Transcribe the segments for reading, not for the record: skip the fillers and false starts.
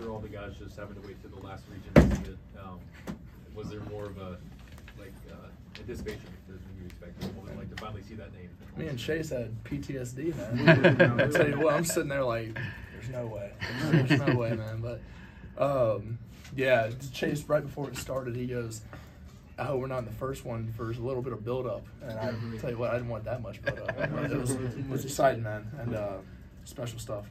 after all the guys just having to wait to the last region to see it, was there more of a anticipation than you expected? Would like to finally see that name? Me and Chase had PTSD, man. I'll tell you what, I'm sitting there like, there's no way. There's no way, man. But, yeah, Chase, right before it started, he goes, I hope we're not in the first one for a little bit of build-up. And I tell you what, I didn't want that much build-up. It was exciting, man, and special stuff.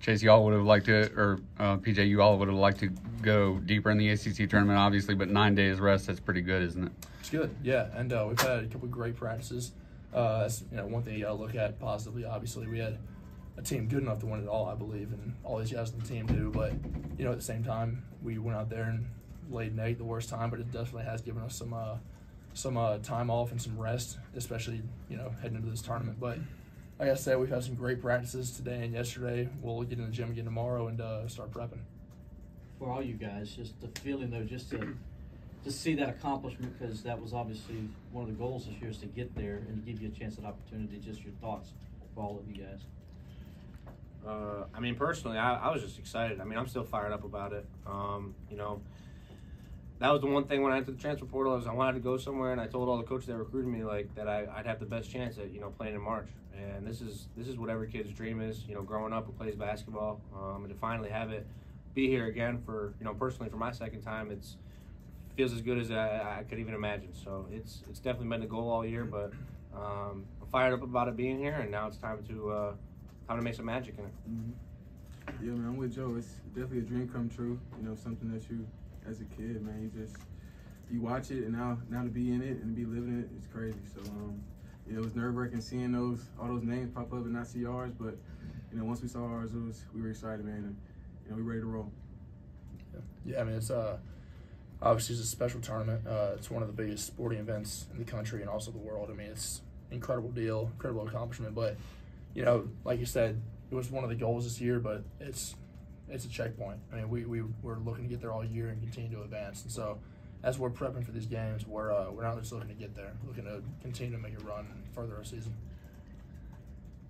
Chase, you all would have liked to, or PJ, you all would have liked to go deeper in the ACC tournament, obviously, but 9 days rest, that's pretty good, isn't it? It's good, yeah. And we've had a couple of great practices. That's one thing you got to look at positively. Obviously, we had a team good enough to win it all, I believe, and all these guys on the team do. But, at the same time, we went out there and laid an egg the worst time, but it definitely has given us some time off and some rest, especially, heading into this tournament. But like I said, we've had some great practices today and yesterday. We'll get in the gym again tomorrow and start prepping. For all you guys, just the feeling, though, just to see that accomplishment, because that was obviously one of the goals this year, is to get there and give you a chance at opportunity. Just your thoughts for all of you guys. Personally, I was just excited. I'm still fired up about it. That was the one thing when I entered the transfer portal, I wanted to go somewhere, and I told all the coaches that recruited me that I'd have the best chance at playing in March. And this is what every kid's dream is. Growing up who plays basketball, and to finally have it be here again for personally for my second time, it feels as good as I could even imagine. So it's definitely been the goal all year, but I'm fired up about it being here, and now it's time to make some magic in it. Mm-hmm. Yeah, man, I'm with Joe. It's definitely a dream come true. Something that you, as a kid, man, you watch it, and now to be in it and be living it, it's crazy. So it was nerve-wracking seeing all those names pop up and not see ours, but once we saw ours, we were excited, man, and we ready to roll. Yeah, it's obviously it's a special tournament. It's one of the biggest sporting events in the country and also the world. It's an incredible deal, incredible accomplishment. But like you said, it was one of the goals this year, but it's a checkpoint. We're looking to get there all year and continue to advance. And so as we're prepping for these games, we're not just looking to get there, we're looking to continue to make a run and further our season.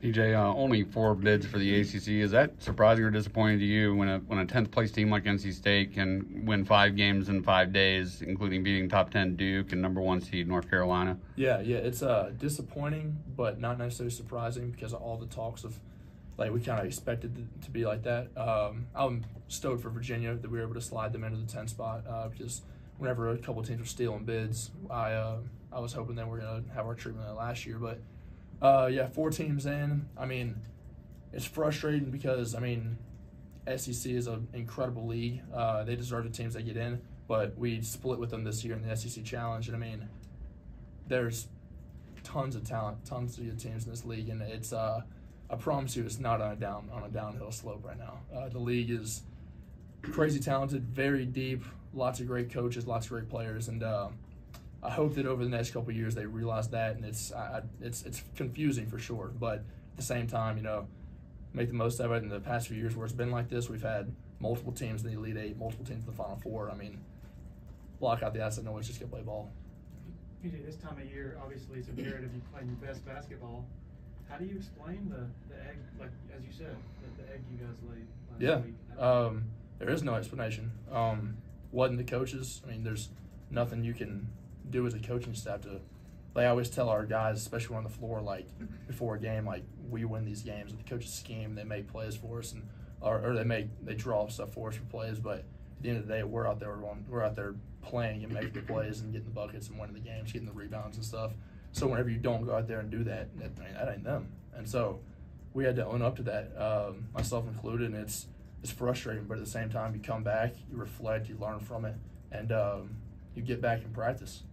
PJ, only 4 bids for the ACC. Is that surprising or disappointing to you when a 10th place team like NC State can win 5 games in 5 days, including beating top 10 Duke and number 1 seed North Carolina? Yeah, it's disappointing, but not necessarily surprising because of all the talks of, we kind of expected it to be like that. I'm stoked for Virginia that we were able to slide them into the 10th spot because whenever a couple teams were stealing bids, I was hoping that we're going to have our treatment last year, but 4 teams in. It's frustrating because, SEC is an incredible league. They deserve the teams that get in, but we split with them this year in the SEC Challenge. And, there's tons of talent, tons of good teams in this league, and it's I promise you it's not on a downhill slope right now. The league is crazy talented, very deep, lots of great coaches, lots of great players, and I hope that over the next couple of years they realize that, and it's confusing for sure. But at the same time, make the most of it. In the past few years where it's been like this, we've had multiple teams in the Elite Eight, multiple teams in the Final Four. Block out the outside noise, just go play ball. PJ, this time of year, obviously it's imperative you play your best basketball. How do you explain the egg, as you said, the egg you guys laid last week? There is no explanation. Wasn't the coaches. There's nothing you can do as a coaching staff to, I always tell our guys, especially on the floor, before a game, we win these games. The coaches scheme, they make plays for us, and or they draw up stuff for us for plays. But at the end of the day, we're out there playing and making the plays and getting the buckets and winning the games, getting the rebounds and stuff. So whenever you don't go out there and do that, that ain't them. And so we had to own up to that, myself included, and it's frustrating. But at the same time, you come back, you reflect, you learn from it, and you get back and practice.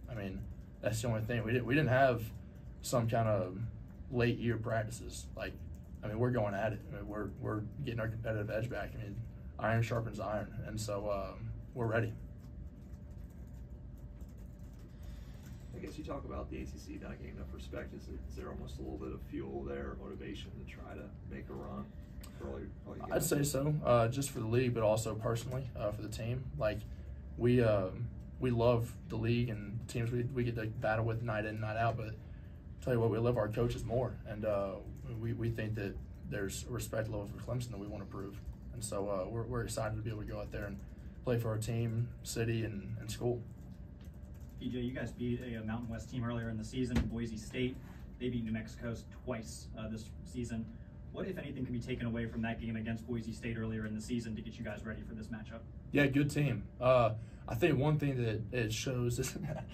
That's the only thing. We didn't have some kind of late year practices. We're going at it. We're getting our competitive edge back. Iron sharpens iron, and so we're ready. I guess you talk about the ACC not getting enough respect. Is there almost a little bit of fuel there, motivation to try to make a run for all you guys? I'd say so, just for the league, but also personally for the team. We love the league and teams we get to battle with night in, night out. But I'll tell you what, we love our coaches more, and we think that there's a respect level for Clemson that we want to prove. And so we're excited to be able to go out there and play for our team, city, and school. PJ, you guys beat a Mountain West team earlier in the season, Boise State. They beat New Mexico twice this season. What, if anything, can be taken away from that game against Boise State earlier in the season to get you guys ready for this matchup? Yeah, good team. I think one thing that it shows is that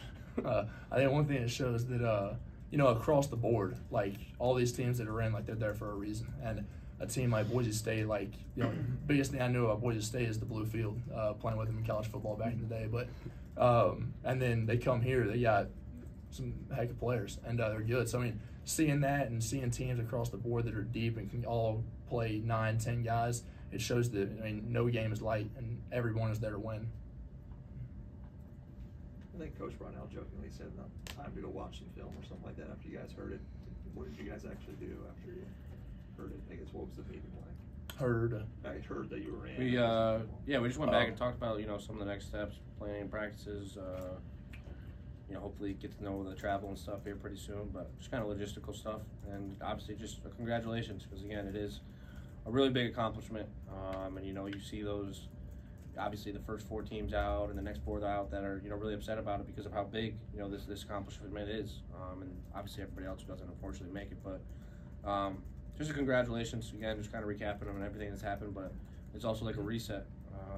you know, across the board, like all these teams that are in, like they're there for a reason. And a team like Boise State, like, you know, biggest thing I knew about Boise State is the blue field, playing with them in college football back in the day. But and then they come here, they got some heck of players, and they're good. So I mean, seeing that and seeing teams across the board that are deep and can all play 9, 10 guys, it shows that, I mean, no game is light, and everyone is there to win. I think Coach Brownell jokingly said time to go watch some film or something like that after you guys heard it. What did you guys actually do after you heard it? I guess, what was the meeting like? I heard that you were in. We just went back and talked about, you know, some of the next steps, planning practices, you know, hopefully get to know the travel and stuff here pretty soon, but just kind of logistical stuff. And obviously just congratulations, because again, it is a really big accomplishment. And you know, you see those, obviously the first 4 teams out and the next 4 out that are, you know, really upset about it because of how big, you know, this accomplishment is. And obviously everybody else who doesn't unfortunately make it, but just a congratulations again, just kind of recapping on everything that's happened, but it's also like a reset.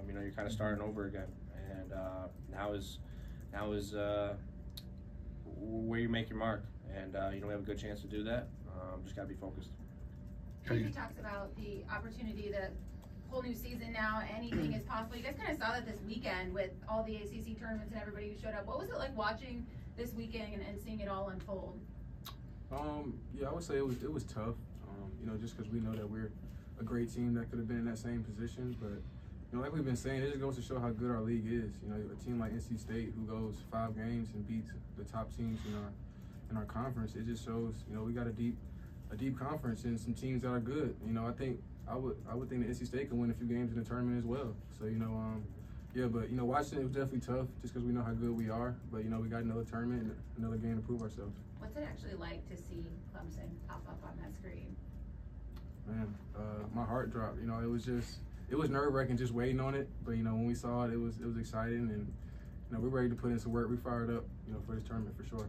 You know, you're kind of starting over again, and now is where you make your mark, and you know, we have a good chance to do that. Just got to be focused. He talks about the opportunity, the whole new season now, anything is possible. You guys kind of saw that this weekend with all the ACC tournaments and everybody who showed up. What was it like watching this weekend and seeing it all unfold? Yeah, I would say it was tough. You know, just because we know that we're a great team that could have been in that same position, but you know, like we've been saying, it just goes to show how good our league is. You know, a team like NC State who goes 5 games and beats the top teams in our conference, it just shows, you know, we got a deep conference and some teams that are good. You know, I would think that NC State can win a few games in the tournament as well. So, you know, yeah, but you know, watching it was definitely tough just because we know how good we are. But you know, we got another tournament and another game to prove ourselves. What's it actually like to see Clemson pop up on that screen? Man, my heart dropped. You know, it was nerve-wracking just waiting on it. But you know, when we saw it, it was exciting, and you know, we're ready to put in some work. We fired up, you know, for this tournament for sure.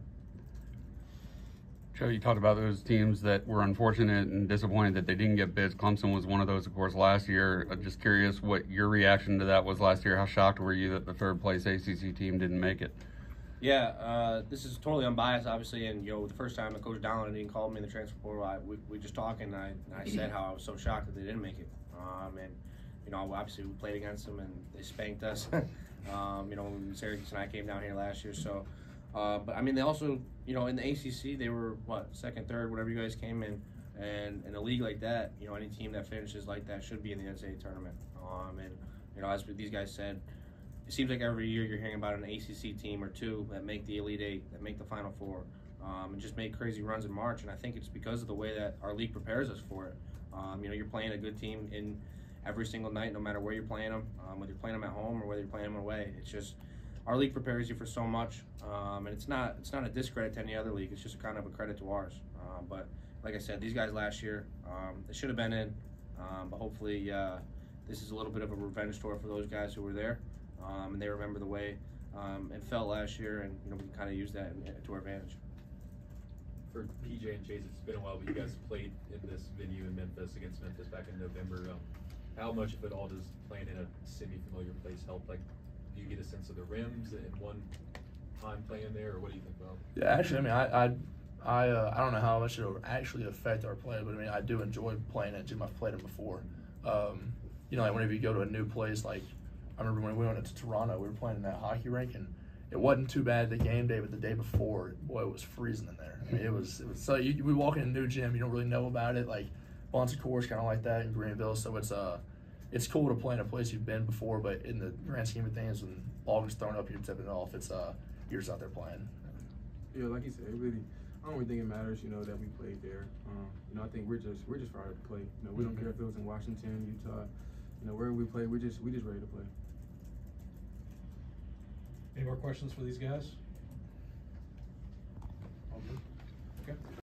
Joe, you talked about those teams that were unfortunate and disappointed that they didn't get bids. Clemson was one of those, of course, last year. I'm just curious what your reaction to that was last year. How shocked were you that the 3rd place ACC team didn't make it? Yeah, this is totally unbiased, obviously, and you know, the first time that Coach Dowling even called me in the transfer portal, we just talking, and I said how I was so shocked that they didn't make it. And you know, obviously we played against them and they spanked us. You know, when Syracuse and I came down here last year, so. But I mean, they also, you know, in the ACC, they were what, 2nd, 3rd, whatever you guys came in, and in a league like that, you know, any team that finishes like that should be in the NCAA tournament. And you know, as these guys said, it seems like every year you're hearing about an ACC team or 2 that make the Elite 8, that make the Final 4, and just make crazy runs in March. And I think it's because of the way that our league prepares us for it. You know, you're playing a good team in every single night, no matter where you're playing them, whether you're playing them at home or whether you're playing them away. It's just our league prepares you for so much, and it's not a discredit to any other league. It's just kind of a credit to ours. But like I said, these guys last year, they should have been in, but hopefully this is a little bit of a revenge tour for those guys who were there, and they remember the way it felt last year, and you know, we can kind of use that to our advantage. For PJ and Chase, it's been a while, but you guys played in this venue in Memphis against Memphis back in November. How much of it all does playing in a semi-familiar place help? Like, do you get a sense of the rims in one time playing there, or what do you think about? Yeah, actually, I mean, I don't know how much it'll actually affect our play, but I mean, I do enjoy playing at gym. I've played it before. You know, like whenever you go to a new place, like I remember when we went to Toronto, we were playing in that hockey rink, and it wasn't too bad the game day, but the day before, boy, it was freezing in there. I mean, it was so we walk in a new gym, you don't really know about it. Like Bon Secours, kind of like that in Greenville, so it's cool to play in a place you've been before, but in the grand scheme of things, when ball gets thrown up, you're tipping it off. It's you're just out there playing. Yeah, like you said, I don't really think it matters, you know, that we played there. You know, I think we're just fired to play. You know, we don't care if it was in Washington, Utah, you know, wherever we play, we just ready to play. Any more questions for these guys? Okay.